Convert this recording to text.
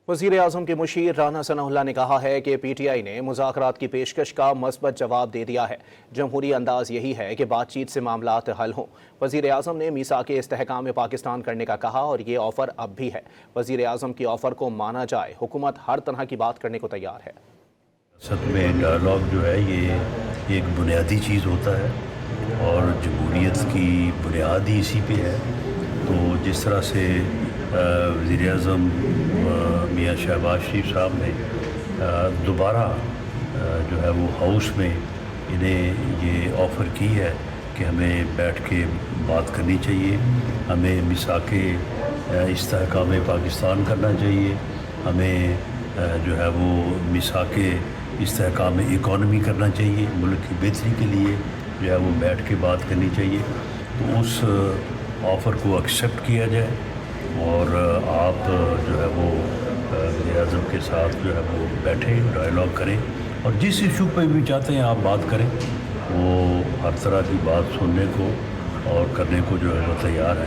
وزیر اعظم کے مشیر رانا ثناء اللہ نے کہا ہے کہ پی ٹی آئی نے مذاکرات کی پیشکش کا مثبت جواب دے دیا ہے۔ جمہوری انداز یہی ہے کہ بات چیت سے معاملات حل ہوں۔ وزیر اعظم نے میثاق استحکام پاکستان کرنے کا کہا اور یہ آفر اب بھی ہے۔ وزیر اعظم کی آفر کو مانا جائے، حکومت ہر طرح کی بات کرنے کو تیار ہے۔ سب میں ڈائلاگ جو ہے یہ ایک بنیادی چیز ہوتا ہے اور جمہوریت کی بنیاد ہی اسی پہ ہے۔ تو جس طرح سے وزیر اعظم میاں شہباز شریف صاحب نے دوبارہ جو ہے وہ ہاؤس میں انہیں یہ آفر کی ہے کہ ہمیں بیٹھ کے بات کرنی چاہیے، ہمیں میثاق استحکام پاکستان کرنا چاہیے، ہمیں جو ہے وہ میثاق استحکام اکانومی کرنا چاہیے، ملک کی بہتری کے لیے جو ہے وہ بیٹھ کے بات کرنی چاہیے۔ تو اس آفر کو ایکسیپٹ کیا جائے اور آپ جو ہے وہ وزیر اعظم کے ساتھ جو ہے وہ بیٹھیں، ڈائلاگ کریں اور جس ایشو پہ بھی چاہتے ہیں آپ بات کریں، وہ ہر طرح کی بات سننے کو اور کرنے کو جو ہے وہ تیار ہے۔